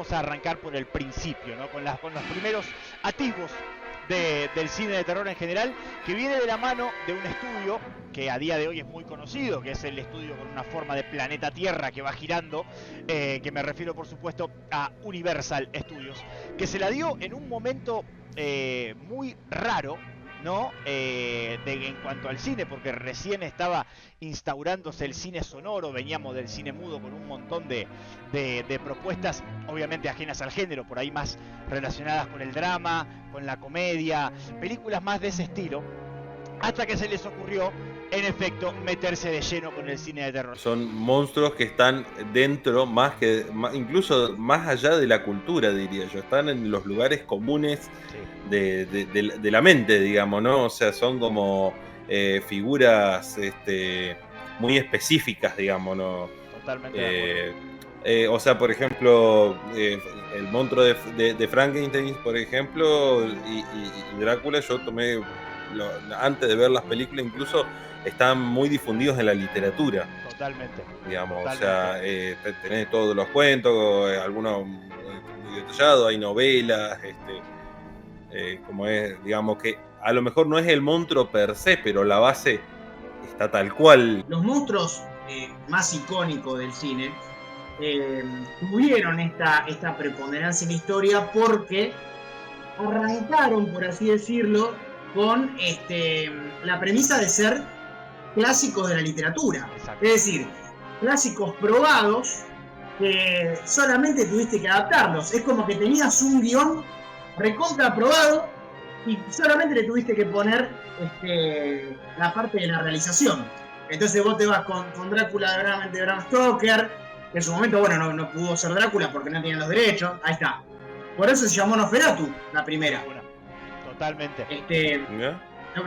vamos a arrancar por el principio, ¿no? Con los primeros atisbos del cine de terror en general, que viene de la mano de un estudio que a día de hoy es muy conocido, que es el estudio con una forma de planeta Tierra que va girando, que me refiero por supuesto a Universal Studios, que se la dio en un momento muy raro, ¿no? En cuanto al cine, porque recién estaba instaurándose el cine sonoro, veníamos del cine mudo con un montón de propuestas, obviamente ajenas al género, por ahí más relacionadas con el drama, con la comedia, películas más de ese estilo, hasta que se les ocurrió, en efecto, meterse de lleno con el cine de terror. Son monstruos que están dentro, incluso más allá de la cultura, diría yo. Están en los lugares comunes de la mente, digamos, ¿no? O sea, son como figuras muy específicas, digamos, ¿no? Totalmente de acuerdo. O sea, por ejemplo, el monstruo de Frankenstein, por ejemplo, y Drácula, yo tomé, antes de ver las películas, incluso están muy difundidos en la literatura. Totalmente. Digamos, Totalmente. O sea, tenés todos los cuentos, algunos muy detallados, hay novelas, como es, digamos que a lo mejor no es el monstruo per se, pero la base está tal cual. Los monstruos más icónicos del cine tuvieron esta preponderancia en la historia porque arrancaron, por así decirlo, con la premisa de ser clásicos de la literatura. Exacto. Es decir, clásicos probados que solamente tuviste que adaptarlos. Es como que tenías un guión recontra aprobado y solamente le tuviste que poner la parte de la realización. Entonces vos te vas con Drácula de Bram Stoker, que en su momento, bueno, no pudo ser Drácula porque no tenían los derechos. Ahí está. Por eso se llamó Nosferatu, la primera. Bueno, totalmente.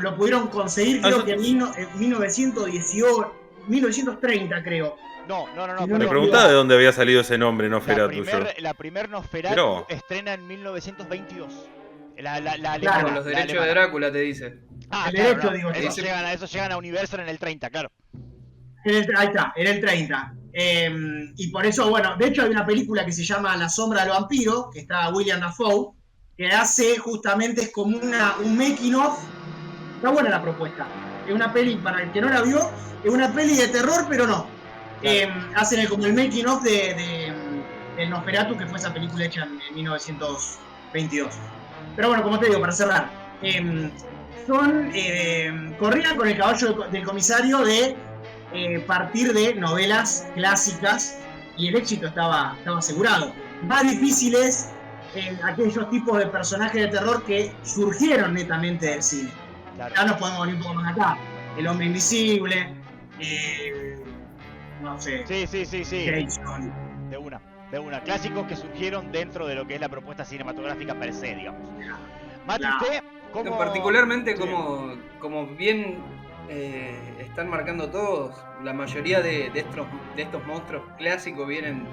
Lo pudieron conseguir, creo que en 1918, 1930, creo. No. Me preguntaba de dónde había salido ese nombre, Nosferatu. La primer Nosferatu estrena en 1922. Claro, los derechos de Drácula te dice. El derecho, digo. Esos llegan a Universal en el 30, claro. Ahí está, en el 30. Y por eso, bueno, de hecho hay una película que se llama La sombra del vampiro, que está William Dafoe, que hace justamente, es como un making of. Está buena la propuesta. Es una peli, para el que no la vio, es una peli de terror, pero no. Claro. Hacen como el making of de Nosferatu, que fue esa película hecha en 1922. Pero bueno, como te digo, para cerrar, corrían con el caballo del comisario de partir de novelas clásicas y el éxito estaba asegurado. Más difícil es aquellos tipos de personajes de terror que surgieron netamente del cine. Claro. Ya nos podemos ir un poco más acá. El hombre invisible, no sé. Sí. Jason. De una. Clásicos que surgieron dentro de lo que es la propuesta cinematográfica per se, digamos. Mati, usted, ¿cómo? Particularmente, como bien están marcando todos, la mayoría de estos monstruos clásicos vienen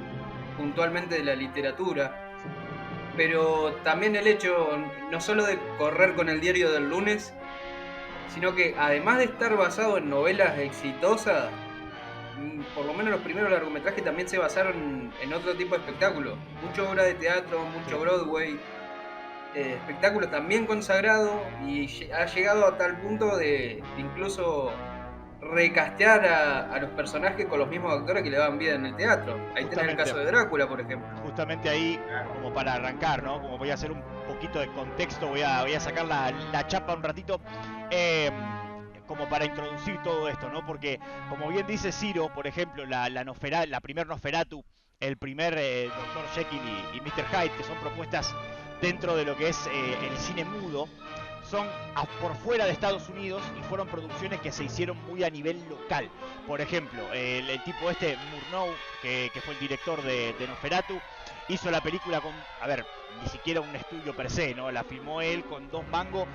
puntualmente de la literatura. Pero también el hecho, no solo de correr con el diario del lunes, sino que además de estar basado en novelas exitosas, por lo menos los primeros largometrajes también se basaron en otro tipo de espectáculos. Mucha obra de teatro, mucho Broadway, espectáculos también consagrados, y ha llegado a tal punto de incluso recastear a los personajes con los mismos actores que le daban vida en el teatro. Ahí tenés el caso de Drácula, por ejemplo. Justamente ahí, como para arrancar, ¿no? Como voy a hacer un poquito de contexto, voy a sacar la chapa un ratito, como para introducir todo esto, ¿no? Porque, como bien dice Ciro, por ejemplo, la primer Nosferatu, el primer Dr. Jekyll y Mr. Hyde, que son propuestas dentro de lo que es el cine mudo, son por fuera de Estados Unidos y fueron producciones que se hicieron muy a nivel local. Por ejemplo, el tipo Murnau, que fue el director de Nosferatu, hizo la película con, ni siquiera un estudio per se, ¿no? La filmó él con 2 mangos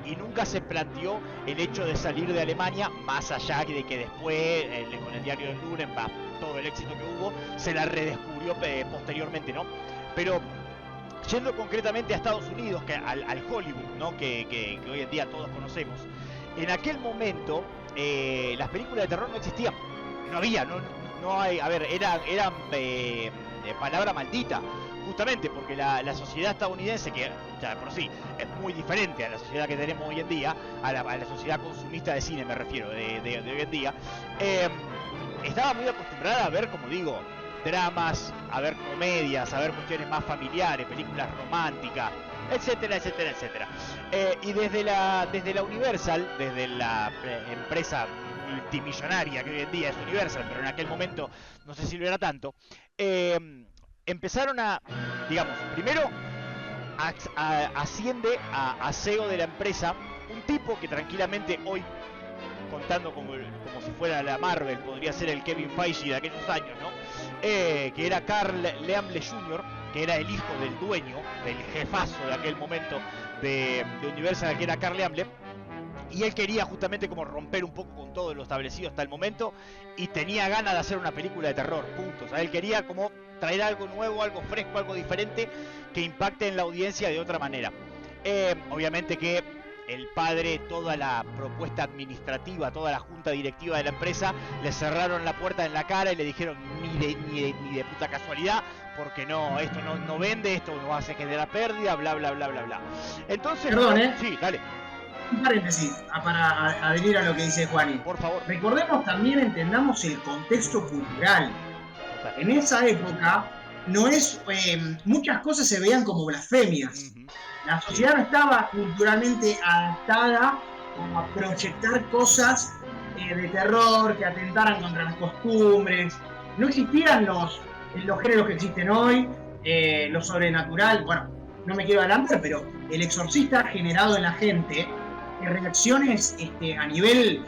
y nunca se planteó el hecho de salir de Alemania, más allá de que después, con el diario del lunes, todo el éxito que hubo, se la redescubrió posteriormente, ¿no? Pero yendo concretamente a Estados Unidos, al Hollywood, ¿no? que hoy en día todos conocemos, en aquel momento las películas de terror no existían, no había, no hay, eran palabra maldita. justamente porque la sociedad estadounidense, que ya por sí es muy diferente a la sociedad que tenemos hoy en día, a la sociedad consumista de cine me refiero, de hoy en día, estaba muy acostumbrada a ver, como digo, dramas, a ver comedias, a ver cuestiones más familiares, películas románticas, etcétera, etcétera, etcétera. Y desde la Universal, desde la empresa multimillonaria que hoy en día es Universal, pero en aquel momento no sé si lo era tanto, empezaron a, digamos, primero asciende a CEO de la empresa un tipo que tranquilamente hoy, contando como si fuera la Marvel, podría ser el Kevin Feige de aquellos años, ¿no? Que era Carl Laemmle Jr., que era el hijo del dueño, del jefazo de aquel momento de Universal, que era Carl Laemmle. Y él quería justamente como romper un poco con todo lo establecido hasta el momento y tenía ganas de hacer una película de terror, punto. O sea, él quería como traer algo nuevo, algo fresco, algo diferente que impacte en la audiencia de otra manera. Obviamente que el padre, toda la propuesta administrativa, toda la junta directiva de la empresa, le cerraron la puerta en la cara y le dijeron ni de puta casualidad, porque no, esto no vende, esto nos hace generar pérdida, bla, bla, bla, bla, bla. Entonces... Perdón, Sí, dale. Un paréntesis para adherir a lo que dice Juani. Por favor. Recordemos también, entendamos el contexto cultural. En esa época, muchas cosas se veían como blasfemias. La sociedad no estaba culturalmente adaptada a proyectar cosas de terror que atentaran contra las costumbres. No existían los géneros que existen hoy, lo sobrenatural. Bueno, no me quiero adelantar, pero El Exorcista ha generado en la gente reacciones a nivel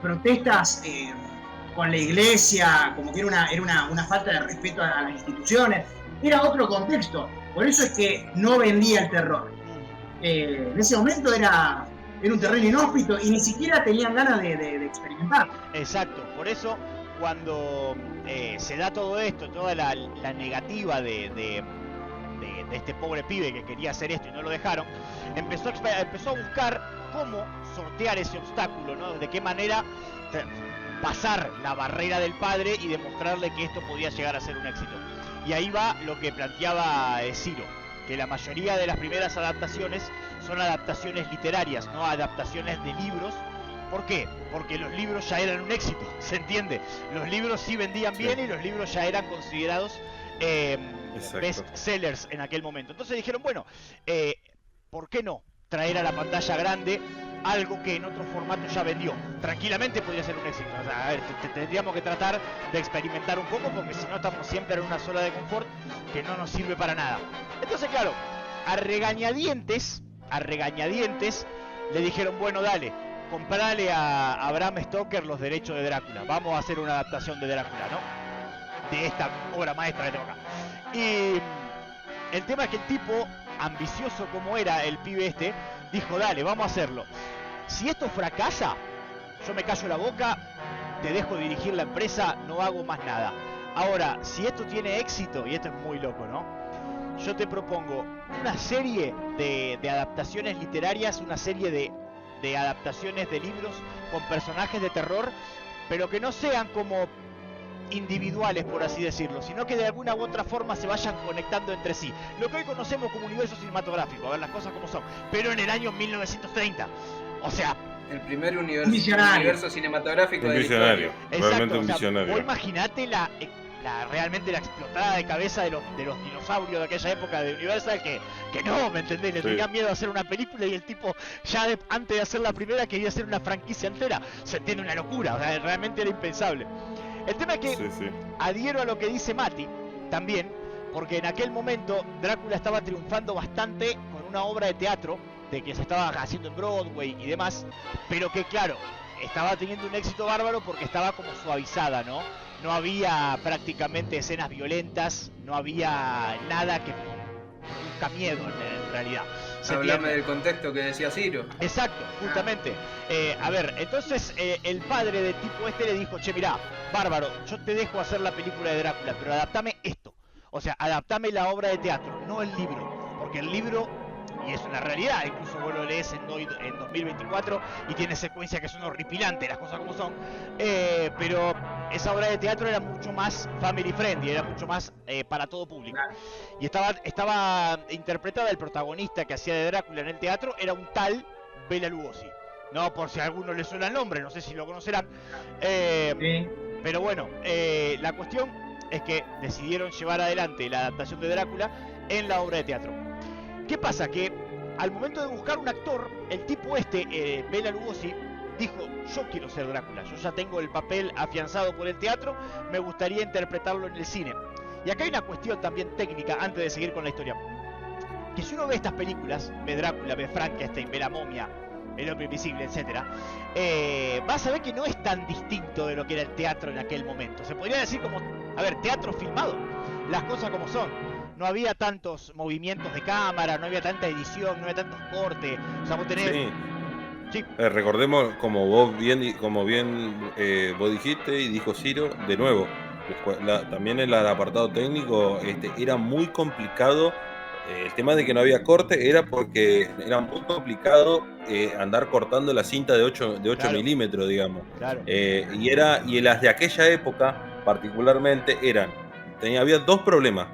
protestas con la iglesia, como que era una falta de respeto a las instituciones. Era otro contexto. Por eso es que no vendía el terror. En ese momento era un terreno inhóspito y ni siquiera tenían ganas de experimentar. Exacto, por eso cuando se da todo esto, toda la negativa de este pobre pibe que quería hacer esto y no lo dejaron, empezó a buscar cómo sortear ese obstáculo, ¿no? De qué manera pasar la barrera del padre y demostrarle que esto podía llegar a ser un éxito. Y ahí va lo que planteaba Ciro, que la mayoría de las primeras adaptaciones son adaptaciones literarias, no adaptaciones de libros. ¿Por qué? Porque los libros ya eran un éxito, ¿se entiende? Los libros sí vendían bien y los libros ya eran considerados best sellers en aquel momento. Entonces dijeron, bueno, ¿por qué no traer a la pantalla grande algo que en otro formato ya vendió? Tranquilamente podría ser un éxito. O sea, a ver, tendríamos que tratar de experimentar un poco, porque si no estamos siempre en una zona de confort que no nos sirve para nada. Entonces, claro, a regañadientes le dijeron, bueno, dale, comprale a Bram Stoker los derechos de Drácula, vamos a hacer una adaptación de Drácula, ¿no? De esta obra maestra que tengo acá. Y el tema es que el tipo, ambicioso como era el pibe este, dijo, dale, vamos a hacerlo. Si esto fracasa, yo me callo la boca, te dejo dirigir la empresa, no hago más nada. Ahora, si esto tiene éxito, y esto es muy loco, ¿no? Yo te propongo una serie de adaptaciones literarias, una serie de adaptaciones de libros con personajes de terror, pero que no sean como individuales, por así decirlo, sino que de alguna u otra forma se vayan conectando entre sí. Lo que hoy conocemos como universo cinematográfico, a ver las cosas como son, pero en el año 1930. O sea, el primer universo cinematográfico un de visionario, realmente un o sea, visionario. vos imaginate realmente la explotada de cabeza de los dinosaurios de aquella época de Universal, que no, ¿me entendés? Le tenían miedo a hacer una película y el tipo ya antes de hacer la primera quería hacer una franquicia entera. Se entiende, una locura, o sea, realmente era impensable. El tema es que adhiero a lo que dice Mati también, porque en aquel momento Drácula estaba triunfando bastante con una obra de teatro de que se estaba haciendo en Broadway y demás, pero que claro, estaba teniendo un éxito bárbaro porque estaba como suavizada, ¿no? No había prácticamente escenas violentas, no había nada que produzca miedo en realidad. Hablame del contexto que decía Ciro. Exacto, justamente. A ver, entonces el padre del tipo este le dijo, che, mirá, bárbaro, yo te dejo hacer la película de Drácula, pero adaptame esto. O sea, adaptame la obra de teatro, no el libro. Porque el libro y es una realidad, incluso vos lo lees en 2024 y tiene secuencias que son horripilantes, las cosas como son, pero esa obra de teatro era mucho más family friendly, era mucho más para todo público. Y estaba interpretada, el protagonista que hacía de Drácula en el teatro era un tal Bela Lugosi. No, por si a alguno le suena el nombre, no sé si lo conocerán. Pero bueno, la cuestión es que decidieron llevar adelante la adaptación de Drácula en la obra de teatro. ¿Qué pasa? Que al momento de buscar un actor, el tipo Bela Lugosi, dijo: yo quiero ser Drácula, yo ya tengo el papel afianzado por el teatro, me gustaría interpretarlo en el cine. Y acá hay una cuestión también técnica, antes de seguir con la historia. Que si uno ve estas películas, ve Drácula, ve Frankenstein, ve La Momia, El Hombre Invisible, etc., vas a ver que no es tan distinto de lo que era el teatro en aquel momento. Se podría decir como, a ver, teatro filmado, las cosas como son. No había tantos movimientos de cámara, no había tanta edición, no había tantos cortes. O sea, vos tenés... Sí. Recordemos, como vos bien vos dijiste y dijo Ciro, de nuevo, también en el apartado técnico era muy complicado. El tema de que no había corte era porque era muy complicado andar cortando la cinta de 8 claro, milímetros, digamos. Claro. Y las de aquella época, particularmente, había dos problemas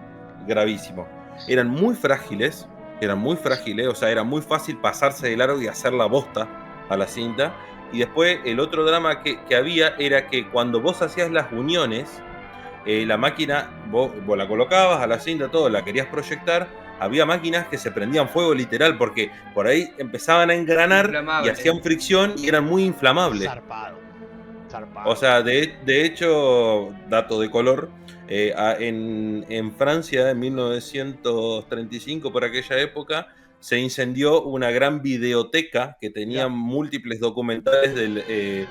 gravísimos. Eran muy frágiles, o sea, era muy fácil pasarse de largo y hacer la bosta a la cinta. Y después el otro drama que había era que cuando vos hacías las uniones, la máquina, vos la colocabas a la cinta, todo, la querías proyectar, había máquinas que se prendían fuego literal porque por ahí empezaban a engranar y hacían fricción y eran muy inflamables. Zarpado. O sea, de hecho, dato de color, en Francia en 1935, por aquella época, se incendió una gran videoteca que tenía múltiples documentales de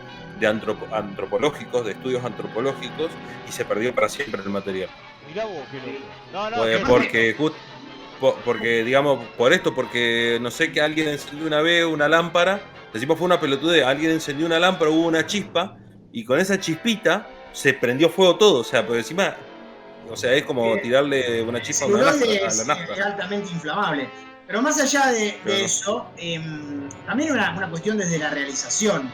antropológicos, de estudios antropológicos, y se perdió para siempre el material. Mirá vos, porque, digamos, porque no sé, que alguien encendió una vez una lámpara, decimos fue una pelotudez, alguien encendió una lámpara, hubo una chispa, y con esa chispita se prendió fuego todo, o sea, por encima, o sea, es como tirarle una chispa a la nafta. Es altamente inflamable. Pero más allá de eso, también una cuestión desde la realización.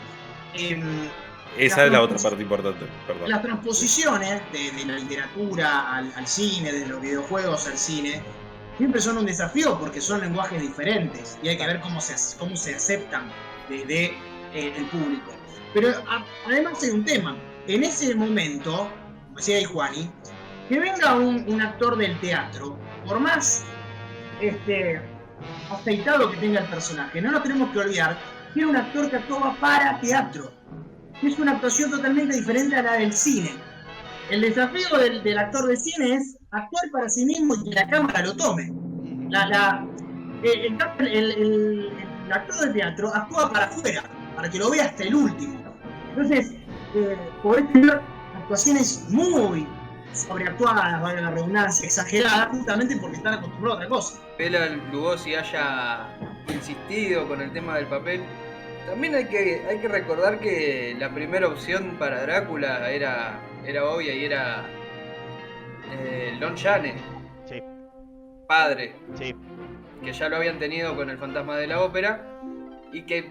Esa es la otra parte importante. Perdón. Las transposiciones de la literatura al cine, de los videojuegos al cine, siempre son un desafío porque son lenguajes diferentes y hay que ver cómo se aceptan de el público. Pero además hay un tema. En ese momento, como decía ahí Juani, que venga un actor del teatro, por más aceitado que tenga el personaje, no nos tenemos que olvidar que era un actor que actuaba para teatro. Es una actuación totalmente diferente a la del cine. El desafío del actor de cine es actuar para sí mismo y que la cámara lo tome. El actor de teatro actúa para afuera, para que lo vea hasta el último. Entonces, podés tener actuaciones muy sobreactuadas, valga la redundancia, exageradas, justamente porque están acostumbrados a otra cosa. Bela Lugosi haya insistido con el tema del papel. También hay que recordar que la primera opción para Drácula era obvia y era Lon Chaney, sí, padre, sí, que ya lo habían tenido con El Fantasma de la Ópera y que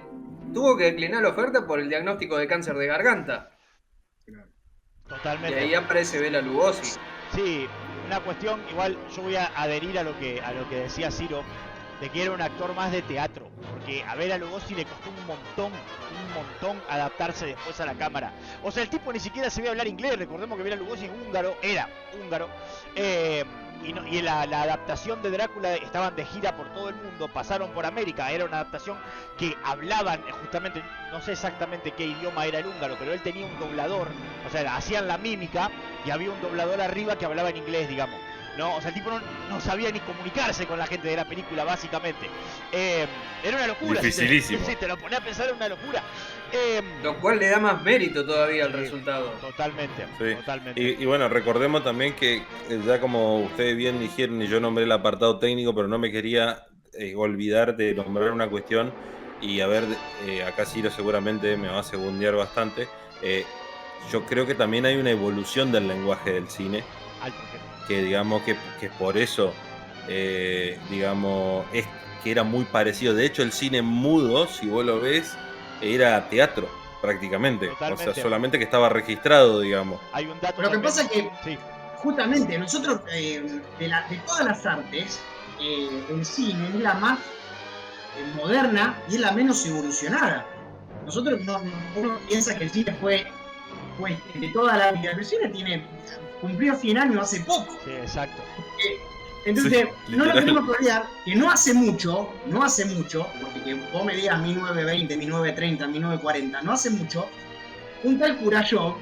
tuvo que declinar la oferta por el diagnóstico de cáncer de garganta. Totalmente. Y ahí aparece Bela Lugosi. Sí, una cuestión, igual yo voy a adherir a lo que decía Ciro, de que era un actor más de teatro, porque a Bela Lugosi le costó un montón adaptarse después a la cámara. O sea, el tipo ni siquiera sabía hablar inglés, recordemos que Bela Lugosi era húngaro, y la adaptación de Drácula estaban de gira por todo el mundo, pasaron por América, era una adaptación que hablaban justamente, no sé exactamente qué idioma era el húngaro, pero él tenía un doblador, o sea, hacían la mímica y había un doblador arriba que hablaba en inglés, digamos. No, o sea, el tipo no sabía ni comunicarse con la gente de la película, básicamente. Era una locura. Dificilísimo. Si te lo ponés a pensar, era una locura. Lo cual le da más mérito todavía al resultado. Totalmente, sí. Totalmente. Y bueno, recordemos también que ya como ustedes bien dijeron, y yo nombré el apartado técnico, pero no me quería olvidar de nombrar una cuestión. Y a ver, acá Ciro seguramente me va a segundear bastante. Yo creo que también hay una evolución del lenguaje del cine. Que digamos que por eso digamos, es que era muy parecido. De hecho, el cine mudo, si vos lo ves, era teatro prácticamente. Totalmente. O sea, solamente que estaba registrado, digamos. Hay un dato. Lo que pasa es que, sí, justamente, nosotros, de todas las artes, el cine es la más moderna y es la menos evolucionada. Nosotros uno piensa que el cine fue de toda la vida. El cine cumplió 100 años hace poco. sí, exacto. Entonces, Sí, no nos literal. tenemos que olvidar que no hace mucho, porque que vos me digas 1920, 1930, 1940, no hace mucho, un tal Kurayov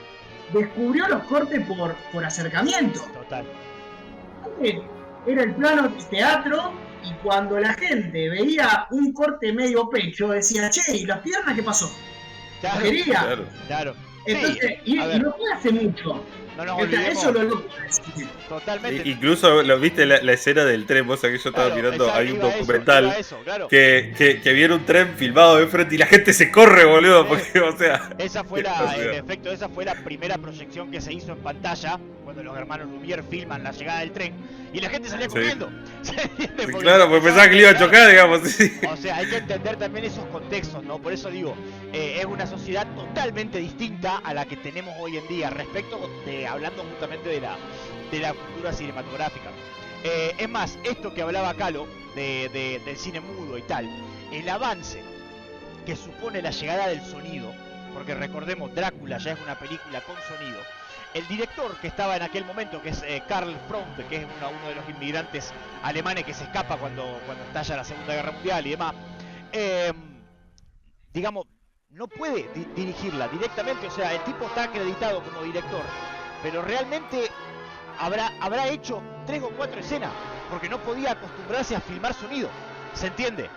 descubrió los cortes por acercamiento. Total. Antes era el plano teatro, y cuando la gente veía un corte medio pecho, decía, che, ¿y las piernas qué pasó? Claro, ¿Quería? Claro. claro. Entonces, Sí, y a ver, no fue hace mucho. no nos O sea, olvidemos. eso lo loco del cine. Totalmente. Incluso lo viste la escena del tren, vos sabés que yo estaba Claro, mirando, exacto, hay un iba a eso, documental iba a eso, claro. que viene un tren filmado de frente y la gente se corre, boludo, porque, o sea... Esa fue O sea, en efecto, esa fue la primera proyección que se hizo en pantalla cuando los hermanos Lumière filman la llegada del tren y la gente salía Sí. corriendo. ¿Se entiende? Sí, Porque claro, pues pensaba que le iba a claro. chocar, digamos. Sí. O sea, hay que entender también esos contextos, ¿no? Por eso digo, es una sociedad totalmente distinta a la que tenemos hoy en día, respecto de, hablando justamente de la cultura cinematográfica. Es más, esto que hablaba Calo, del cine mudo y tal, el avance que supone la llegada del sonido, porque recordemos, Drácula ya es una película con sonido. El director que estaba en aquel momento, que es Karl Fronte, que es uno de los inmigrantes alemanes que se escapa cuando estalla la Segunda Guerra Mundial y demás, digamos, no puede dirigirla directamente. O sea, el tipo está acreditado como director, pero realmente habrá hecho 3 o 4 escenas, porque no podía acostumbrarse a filmar sonido. ¿Se entiende?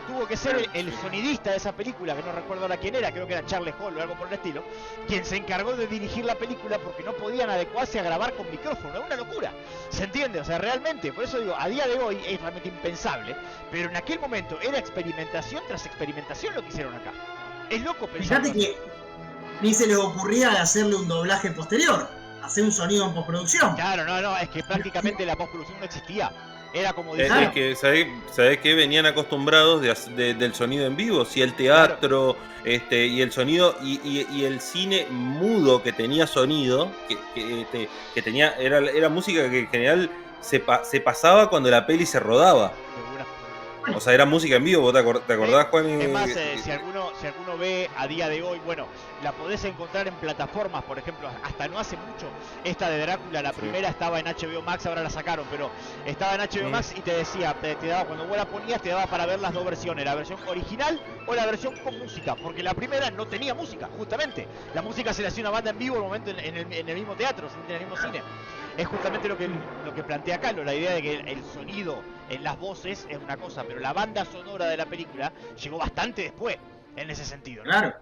Tuvo que ser el sonidista de esa película, que no recuerdo ahora quién era, creo que era Charles Hall o algo por el estilo, quien se encargó de dirigir la película porque no podían adecuarse a grabar con micrófono. Es una locura, ¿se entiende? O sea, realmente, por eso digo, a día de hoy es realmente impensable, pero en aquel momento era experimentación tras experimentación lo que hicieron acá. Es loco pensar. Fíjate que ni se les ocurría hacerle un doblaje posterior, hacer un sonido en postproducción. Claro, no, es que prácticamente la postproducción no existía. Era como decir, Es que, ¿sabés qué? Venían acostumbrados del sonido en vivo, sí, el teatro, y el sonido, y el cine mudo que tenía sonido, que tenía, era música que en general se pasaba cuando la peli se rodaba. O sea, era música en vivo, ¿vos te acordás, Juan? Es más, si alguno ve a día de hoy, bueno, la podés encontrar en plataformas, por ejemplo, hasta no hace mucho, esta de Drácula, la primera estaba en HBO Max, ahora la sacaron, pero estaba en HBO Max y te decía, te daba, cuando vos la ponías, te daba para ver las dos versiones, la versión original o la versión con música, porque la primera no tenía música, justamente. La música se le hacía una banda en vivo en el momento en el mismo teatro, en el mismo cine. Es justamente lo que plantea Carlos, la idea de que el sonido en las voces es una cosa, pero la banda sonora de la película llegó bastante después, en ese sentido, ¿no? Claro.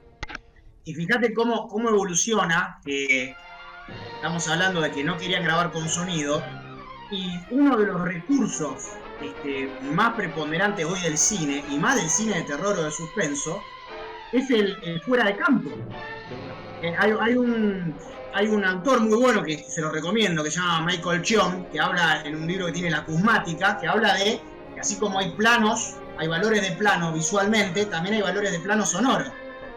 Y fíjate cómo evoluciona, estamos hablando de que no querían grabar con sonido, y uno de los recursos más preponderantes hoy del cine, y más del cine de terror o de suspenso, es el fuera de campo. Hay un autor muy bueno que se lo recomiendo, que se llama Michael Chion, que habla en un libro que tiene La Acusmática, que habla de que así como hay planos, hay valores de plano visualmente, también hay valores de plano sonoro.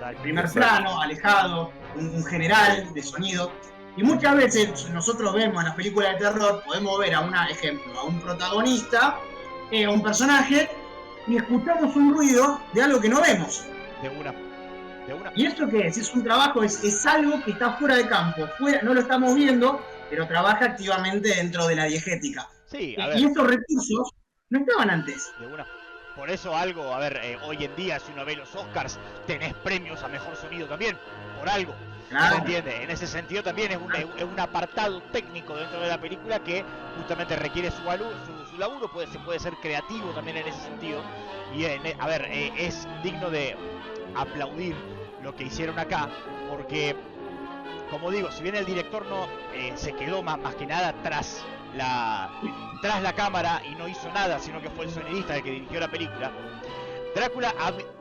El primer plano, alejado, un general de sonido. Y muchas veces nosotros vemos en las películas de terror, podemos ver a un protagonista, a un personaje, y escuchamos un ruido de algo que no vemos. De una. ¿Y esto qué es? Es un trabajo, es algo que está fuera de campo, no lo estamos viendo, pero trabaja activamente dentro de la diegética. Sí, a ver. Y estos recursos no estaban antes. De una. Por eso algo, a ver, hoy en día si uno ve los Oscars, tenés premios a mejor sonido también, por algo. Claro. ¿Se entiende? En ese sentido también es un apartado técnico dentro de la película que justamente requiere su laburo, puede ser creativo también en ese sentido. Y a ver, es digno de aplaudir lo que hicieron acá, porque, como digo, si bien el director no se quedó más que nada tras la cámara y no hizo nada, sino que fue el sonidista el que dirigió la película, Drácula,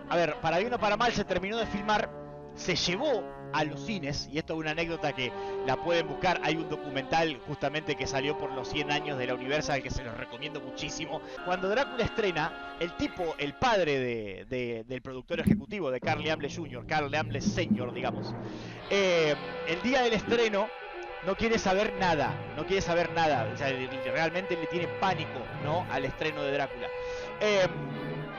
a ver, para bien o para mal, se terminó de filmar, se llevó a los cines, y esto es una anécdota que la pueden buscar, hay un documental justamente que salió por los 100 años de la Universal que se los recomiendo muchísimo. Cuando Drácula estrena, el padre del productor ejecutivo de Carl Laemmle Jr., Carl Laemmle Sr., digamos, el día del estreno no quiere saber nada, o sea, realmente le tiene pánico, ¿no?, al estreno de Drácula.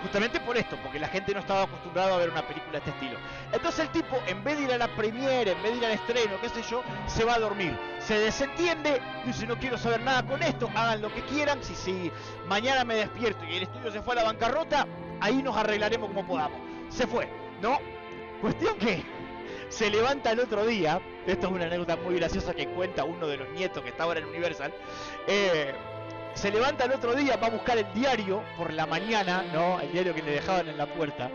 Justamente por esto, porque la gente no estaba acostumbrada a ver una película de este estilo. Entonces el tipo, en vez de ir a la premiere, en vez de ir al estreno, qué sé yo, se va a dormir. Se desentiende, dice, no quiero saber nada con esto, hagan lo que quieran, si mañana me despierto y el estudio se fue a la bancarrota, ahí nos arreglaremos como podamos. Se fue, ¿no? Cuestión que se levanta el otro día, esto es una anécdota muy graciosa que cuenta uno de los nietos que está ahora en Universal, se levanta el otro día, va a buscar el diario por la mañana, ¿no?, el diario que le dejaban en la puerta,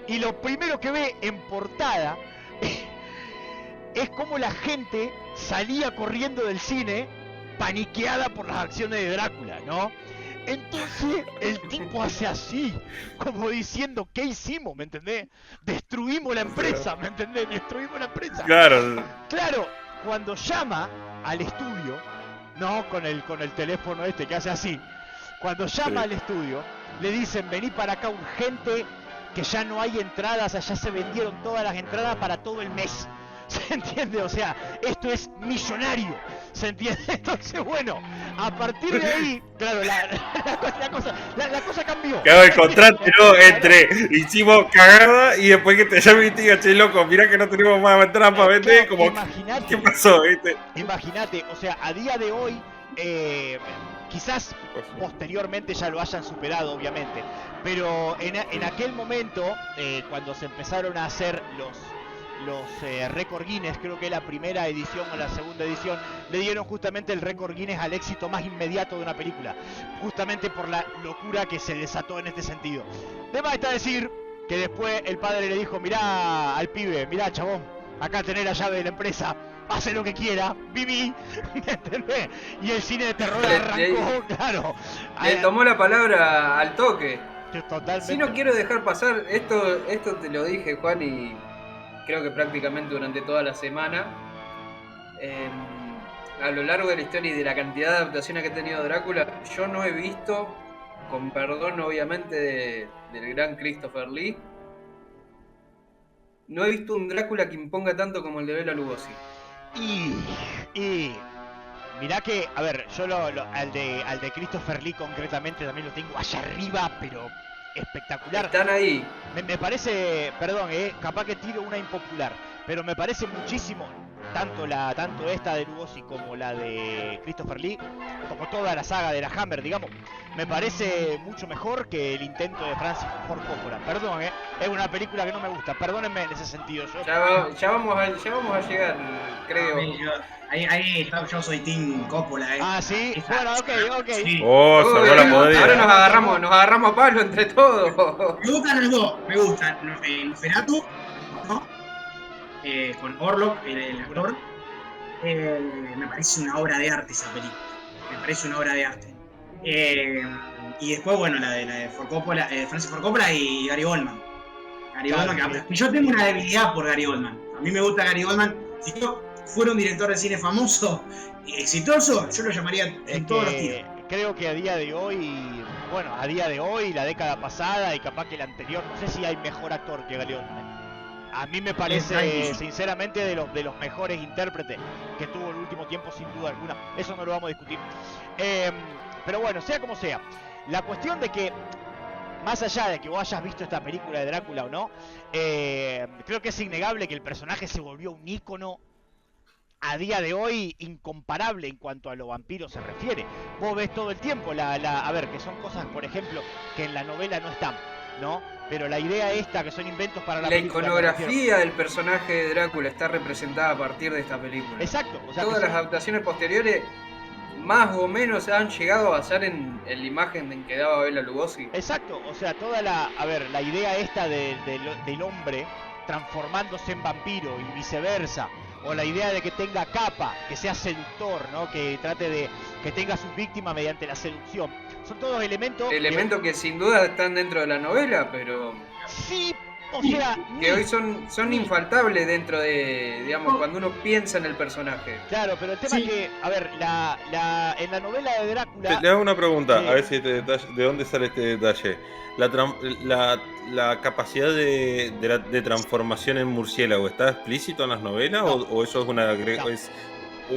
y lo primero que ve en portada es como la gente salía corriendo del cine paniqueada por las acciones de Drácula, ¿no? Entonces el tipo hace así, como diciendo, ¿qué hicimos? ¿Me entendés? Destruimos la empresa, ¿me entendés? Destruimos la empresa. Claro, cuando llama al estudio, no con el teléfono este que hace así, cuando llama al estudio, le dicen, vení para acá urgente, que ya no hay entradas, ya se vendieron todas las entradas para todo el mes. ¿Se entiende? O sea, esto es millonario. ¿Se entiende? Entonces, bueno, a partir de ahí, claro, la cosa cambió. Claro, el contrato, ¿no? Entre hicimos cagada y después que te llame y te diga, che, loco, mirá que no tenemos más entradas para vender, como, ¿qué pasó? ¿Viste? Imagínate, o sea, a día de hoy, quizás posteriormente ya lo hayan superado, obviamente, pero en aquel momento, cuando se empezaron a hacer los récord Guinness, creo que la primera edición o la segunda edición, le dieron justamente el récord Guinness al éxito más inmediato de una película, justamente por la locura que se desató en este sentido. De más está decir que después el padre le dijo, mirá al pibe, mirá chabón, acá tenés la llave de la empresa, hace lo que quiera, viví, ¿me entendés? Y el cine de terror arrancó, claro. Le tomó la palabra al toque. Totalmente. Si no quiero dejar pasar, esto te lo dije, Juan, y creo que prácticamente durante toda la semana, a lo largo de la historia y de la cantidad de adaptaciones que ha tenido Drácula, yo no he visto, con perdón obviamente del gran Christopher Lee, no he visto un Drácula que imponga tanto como el de Bela Lugosi. Y mirá que, a ver, yo al de Christopher Lee concretamente también lo tengo allá arriba, pero espectacular. Están ahí. Me parece, perdón, capaz que tiro una impopular, pero me parece muchísimo, tanto esta de Lugosi como la de Christopher Lee, como toda la saga de la Hammer, digamos, me parece mucho mejor que el intento de Francis Ford Coppola. Perdón, es una película que no me gusta, perdónenme en ese sentido. Ya vamos a llegar, creo. Ahí yo soy Team Coppola, Ah, sí, bueno, ok. Sí. Cerró la podrida. Ahora nos agarramos a palo entre todos. Me gustan los dos, me gustan. Nosferatu, ¿no? Con Orlok, el actor. Me parece una obra de arte esa película. Me parece una obra de arte. Y después, bueno, la de Ford Coppola, Francis Ford Coppola y Gary Oldman. Y yo tengo una debilidad por Gary Oldman. A mí me gusta Gary Oldman. Si yo fuera un director de cine famoso y exitoso, yo lo llamaría en todos los tiros. Creo que a día de hoy, la década pasada y capaz que la anterior, no sé si hay mejor actor que Gary Oldman. A mí me parece, sinceramente, de los mejores intérpretes que tuvo el último tiempo, sin duda alguna. Eso no lo vamos a discutir. Pero bueno, sea como sea, la cuestión de que, más allá de que vos hayas visto esta película de Drácula o no, creo que es innegable que el personaje se volvió un ícono a día de hoy incomparable en cuanto a los vampiros se refiere. Vos ves todo el tiempo, a ver, que son cosas, por ejemplo, que en la novela no están, ¿no? Pero la idea esta, que son inventos para la película. La iconografía del personaje de Drácula está representada a partir de esta película. Exacto. O sea, todas las adaptaciones posteriores, más o menos, han llegado a basar en la imagen en que daba Bela Lugosi. Exacto, o sea, toda la idea esta del hombre transformándose en vampiro y viceversa, o la idea de que tenga capa, que sea seductor, ¿no? Que trate de que tenga a sus víctimas mediante la seducción. Son todos elementos que sin duda están dentro de la novela, pero sí, O sea, que hoy son infaltables dentro de, digamos, cuando uno piensa en el personaje. Claro, pero el tema es que, a ver, en la novela de Drácula... Le hago una pregunta, Sí. a ver si este detalle, ¿de dónde sale este detalle? La capacidad de transformación en murciélago, ¿está explícito en las novelas o eso es una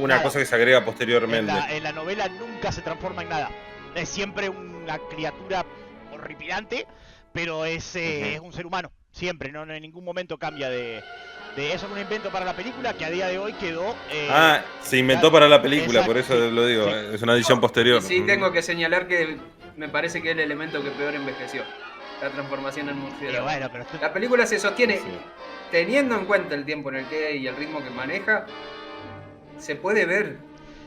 Nada. cosa que se agrega posteriormente? En la novela nunca se transforma en nada. Es siempre una criatura horripilante, pero es un ser humano. Siempre, no en ningún momento cambia de eso. Es un invento para la película que a día de hoy quedó... se inventó para la película, exacto, por eso sí, lo digo, sí. es una edición posterior. Y sí, tengo que señalar que me parece que es el elemento que peor envejeció, la transformación en murciélago. Bueno, pero La película se sostiene, Sí. teniendo en cuenta el tiempo en el que y el ritmo que maneja, se puede ver.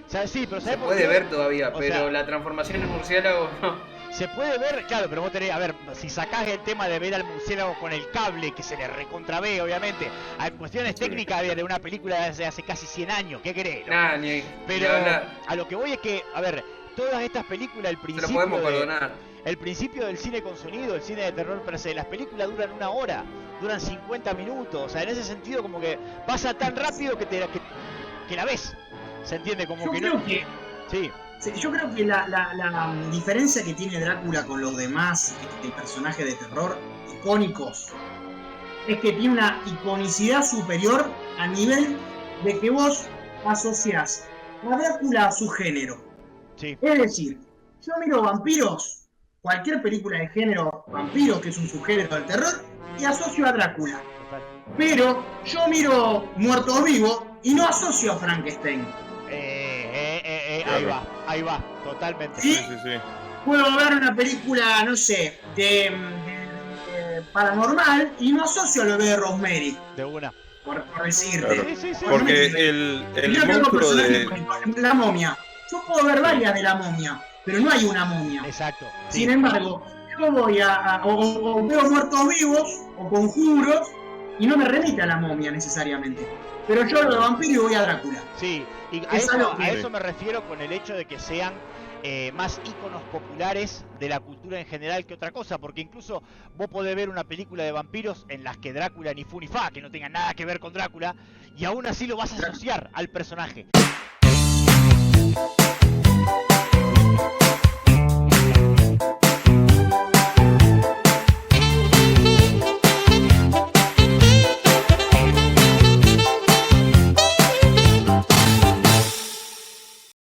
¿sabes? Sí, pero Se ¿sabes por puede qué? ver todavía, O pero sea, la transformación en murciélago no. se puede ver, claro, pero vos tenés, a ver, si sacás el tema de ver al murciélago con el cable, que se le recontravé, obviamente, hay cuestiones técnicas de una película de hace casi 100 años, ¿qué querés? ¿no? Nada, ni Pero hablar. a lo que voy es que, a ver, todas estas películas, Se lo podemos perdonar. el principio del cine con sonido, el cine de terror per se, las películas duran 1 hora, duran 50 minutos, o sea, en ese sentido como que pasa tan rápido que la ves, ¿se entiende? Como Yo que creo no... que Sí, Sí, yo creo que la diferencia que tiene Drácula con los demás personajes de terror icónicos es que tiene una iconicidad superior a nivel de que vos asociás a Drácula a su género. sí, Es decir, yo miro vampiros, cualquier película de género vampiros, que es un subgénero del terror, y asocio a Drácula. total. Pero yo miro Muertos Vivos y no asocio a Frankenstein. Claro. Ahí va, totalmente. ¿Sí? Sí. Puedo ver una película, no sé, de paranormal y no asocio a lo de Rosemary, De una. por decirte. Claro. Sí. Porque el Yo tengo monstruo personajes de... icónicos, la momia. Yo puedo ver varias de la momia, pero no hay una momia. Exacto. Sí. Sin embargo, yo voy o veo Muertos Vivos o Conjuros y no me remite a la momia necesariamente. Pero yo lo de vampiro y voy a Drácula. Sí, y Es algo que- a eso me refiero con el hecho de que sean más íconos populares de la cultura en general que otra cosa, porque incluso vos podés ver una película de vampiros en las que Drácula ni fu ni fa, que no tenga nada que ver con Drácula, y aún así lo vas a asociar al personaje.